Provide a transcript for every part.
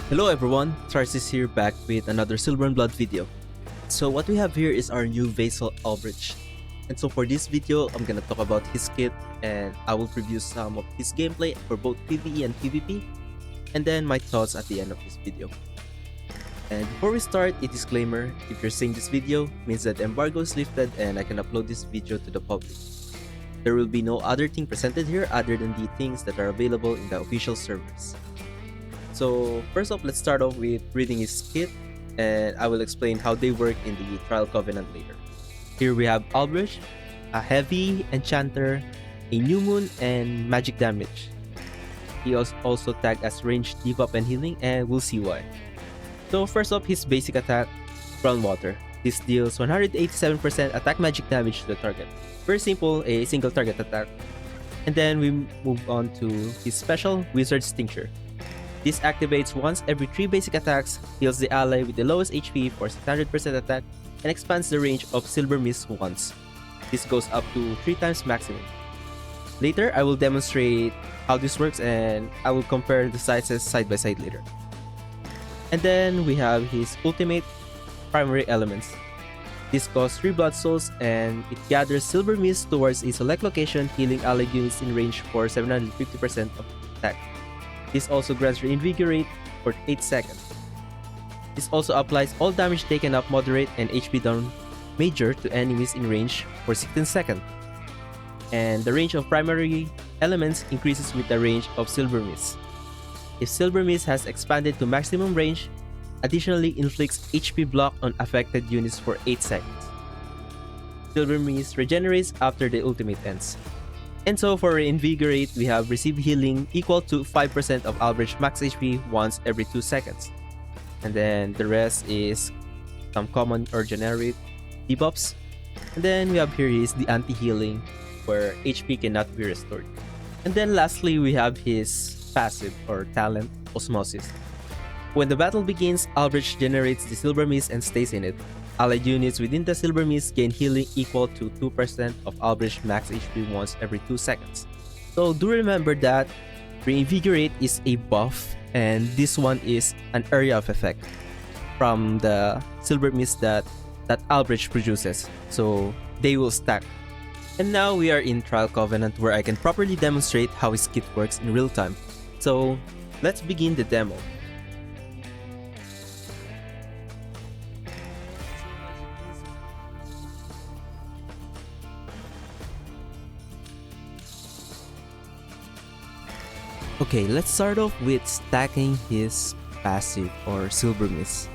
Hello everyone, Tarsis here back with another Silverandblood video. So what we have here is our new Vassal Albrecht. And so for this video, I'm gonna talk about his kit and I will preview some of his gameplay for both PvE and PvP, and then my thoughts at the end of this video. And before we start, a disclaimer: if you're seeing this video, means that the embargo is lifted and I can upload this video to the public. There will be no other thing presented here other than the things that are available in the official servers. So first off, let's start off with reading his kit, and I will explain how they work in the Trial Covenant later. Here we have Albrecht, a heavy enchanter, a new moon, and magic damage. He was also tagged as ranged debuff and healing, and we'll see why. So first off, his basic attack, Groundwater. This deals 187% attack magic damage to the target. Very simple, a single target attack. And then we move on to his special, Wizard's Tincture. This activates once every 3 basic attacks, heals the ally with the lowest HP for 600% attack, and expands the range of Silver Mist once. This goes up to 3 times maximum. Later, I will demonstrate how this works and I will compare the sizes side by side later. And then we have his ultimate, Primary Elements. This costs 3 Blood Souls and it gathers Silver Mist towards a select location, healing allied units in range for 750% of attack. This also grants Reinvigorate for 8 seconds. This also applies all damage taken up moderate and HP down major to enemies in range for 16 seconds. And the range of primary elements increases with the range of Silver Mist. If Silver Mist has expanded to maximum range, additionally inflicts HP block on affected units for 8 seconds. Silver Mist regenerates after the ultimate ends. And so for Reinvigorate, we have Receive Healing equal to 5% of Albrecht's max HP once every 2 seconds. And then the rest is some common or generic debuffs. And then we have here is the anti-healing, where HP cannot be restored. And then lastly, we have his passive or talent, Osmosis. When the battle begins, Albrecht generates the Silver Mist and stays in it. Allied units within the Silver Mist gain healing equal to 2% of Albrecht's max HP once every 2 seconds. So do remember that Reinvigorate is a buff and this one is an area of effect from the Silver Mist that Albrecht produces. So they will stack. And now we are in Trial Covenant where I can properly demonstrate how his kit works in real time. So let's begin the demo. Okay, let's start off with stacking his passive or Silver Mist.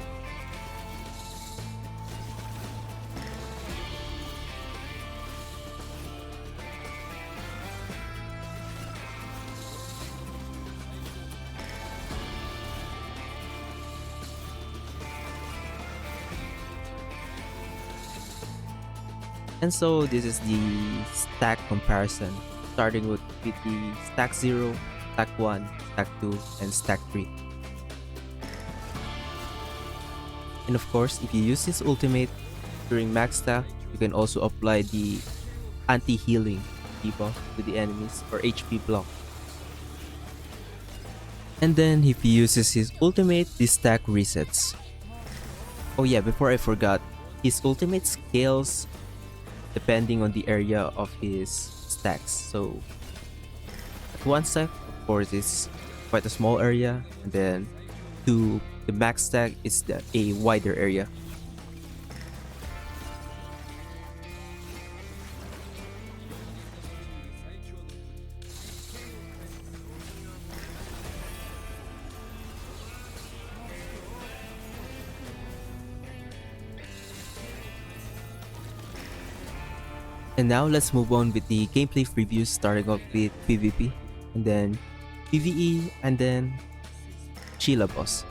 And so this is the stack comparison, starting with the stack 0, stack 1, stack 2, and stack 3. And of course, if you use his ultimate during max stack, you can also apply the anti-healing debuff to the enemies or HP block. And then if he uses his ultimate, the stack resets. Oh yeah, before I forgot, his ultimate scales depending on the area of his stacks. So at 1 stack, of course, it's quite a small area, and then to the max stack is a wider area. And now let's move on with the gameplay previews, starting off with PvP, and then PvE, and then Sheila boss.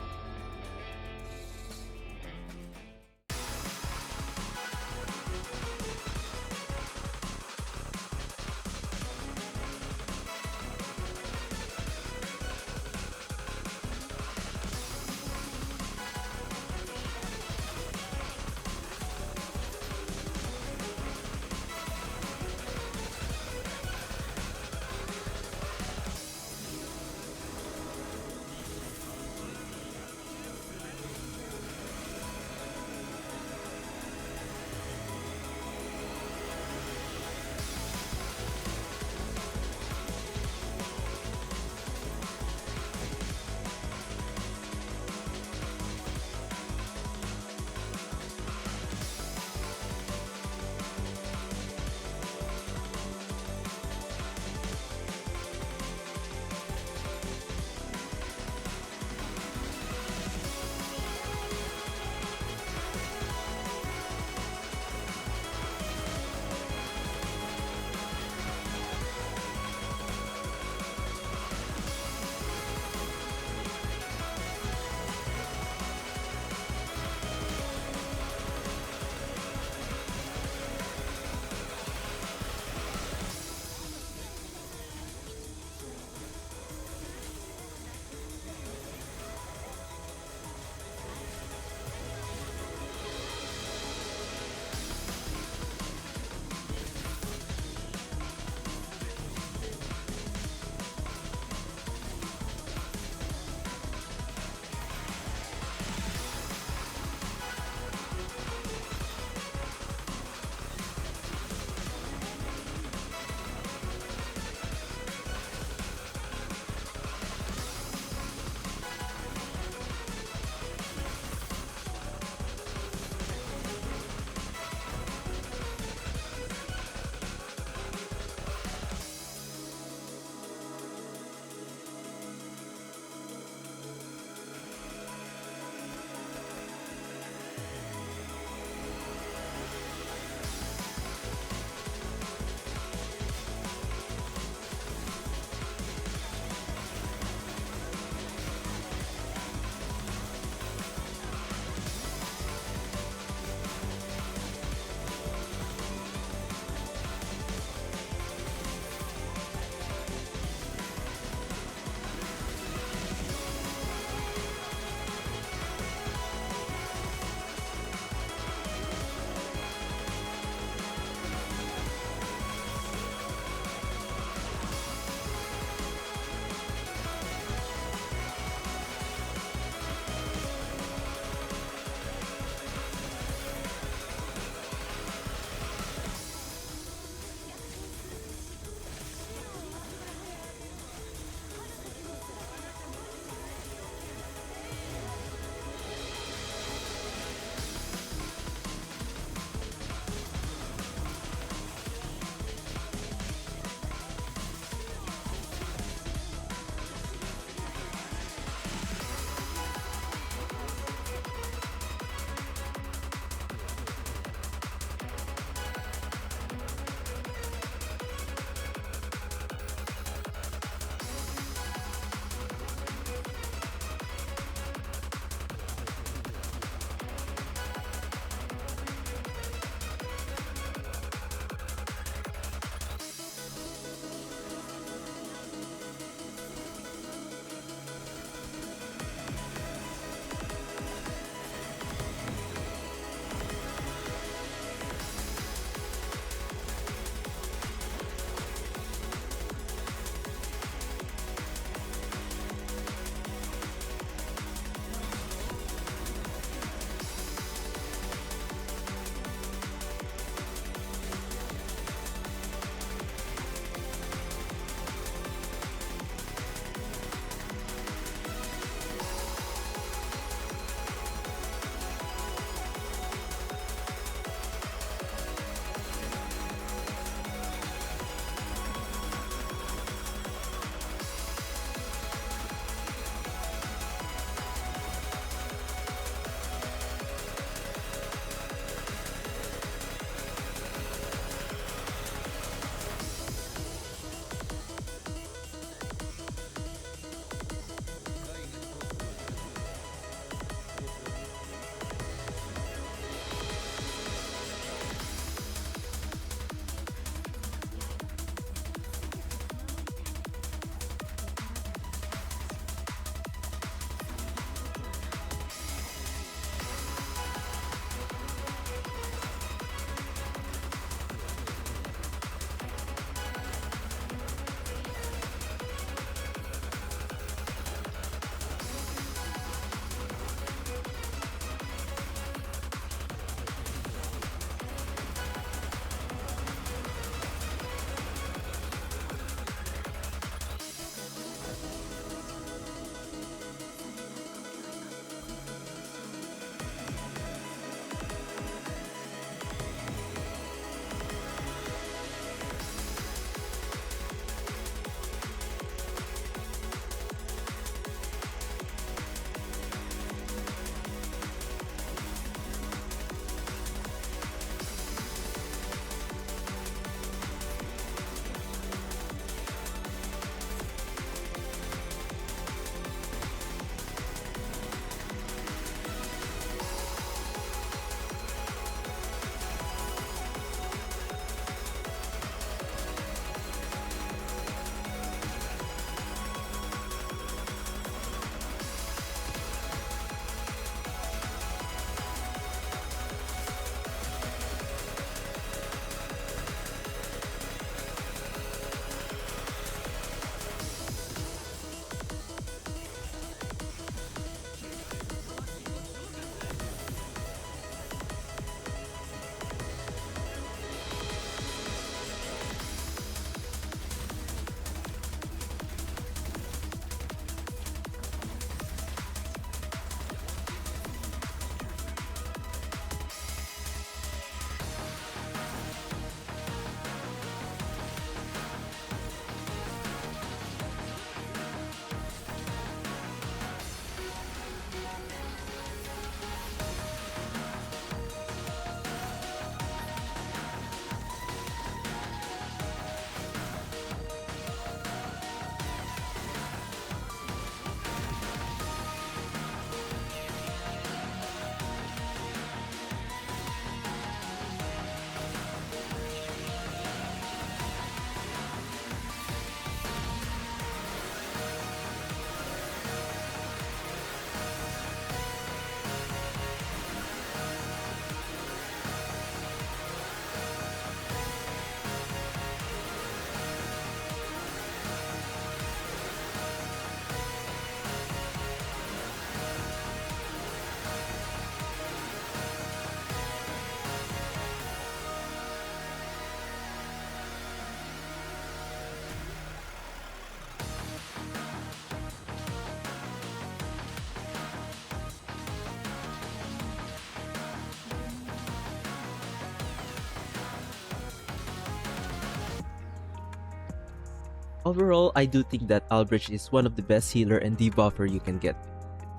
Overall, I do think that Albrecht is one of the best healer and debuffer you can get.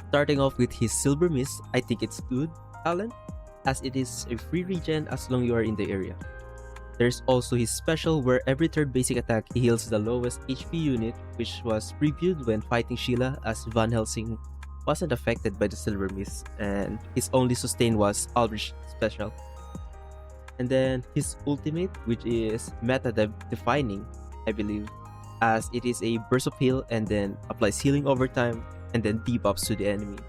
Starting off with his Silver Mist, I think it's good talent, as it is a free regen as long you are in the area. There's also his special where every third basic attack he heals the lowest HP unit, which was previewed when fighting Sheila, as Van Helsing wasn't affected by the Silver Mist and his only sustain was Albrecht's special. And then his ultimate, which is meta defining, I believe, as it is a burst of heal and then applies healing over time and then debuffs to the enemy,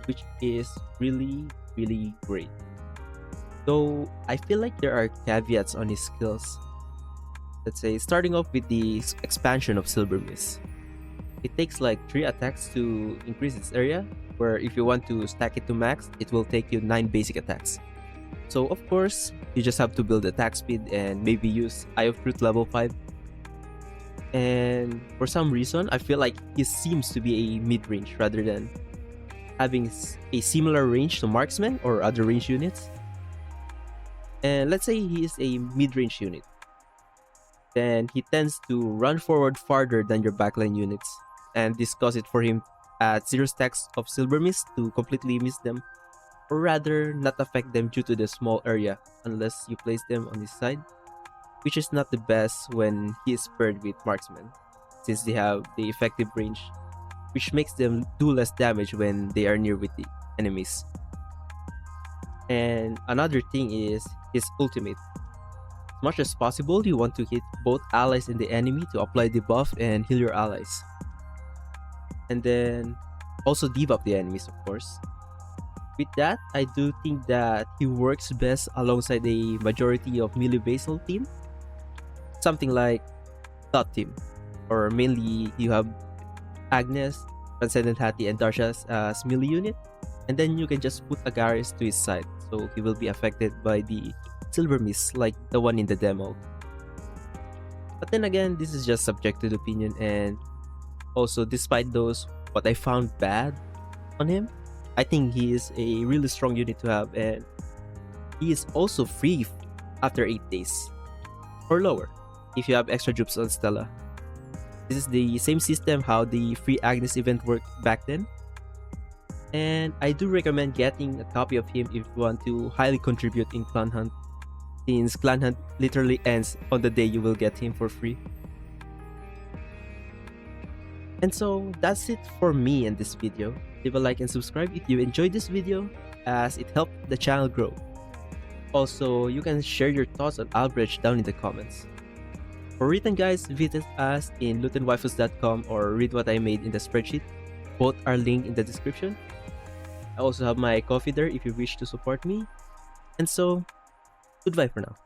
which is really great. Though I feel like there are caveats on his skills. Let's say starting off with the expansion of Silver Mist. It takes like 3 attacks to increase its area, where if you want to stack it to max, it will take you 9 basic attacks. So of course, you just have to build attack speed and maybe use Eye of Truth level 5. And for some reason, I feel like he seems to be a mid-range rather than having a similar range to marksmen or other range units. And let's say he is a mid-range unit, then he tends to run forward farther than your backline units, and this causes it for him at 0 stacks of Silver Mist to completely miss them, or rather not affect them due to the small area unless you place them on his side, which is not the best when he is paired with marksmen, since they have the effective range, which makes them do less damage when they are near with the enemies. And another thing is his ultimate. As much as possible, you want to hit both allies and the enemy to apply the buff and heal your allies. And then also debuff the enemies, of course. With that, I do think that he works best alongside a majority of melee basal team. Something like Thought team. Or mainly you have Agnes, Transcendent Hattie, and Darsha as melee unit. And then you can just put Agaris to his side, so he will be affected by the Silver Mist like the one in the demo. But then again, this is just subjective opinion, and also despite those what I found bad on him, I think he is a really strong unit to have, and he is also free after 8 days or lower if you have extra dupes on Stella. This is the same system how the free Agnes event worked back then. And I do recommend getting a copy of him if you want to highly contribute in Clan Hunt, since Clan Hunt literally ends on the day you will get him for free. And so that's it for me in this video. Leave a like and subscribe if you enjoyed this video, as it helped the channel grow. Also, you can share your thoughts on Albrecht down in the comments. For written guides, visit us in lootenwaifus.com or read what I made in the spreadsheet. Both are linked in the description. I also have my coffee there if you wish to support me. And so, goodbye for now.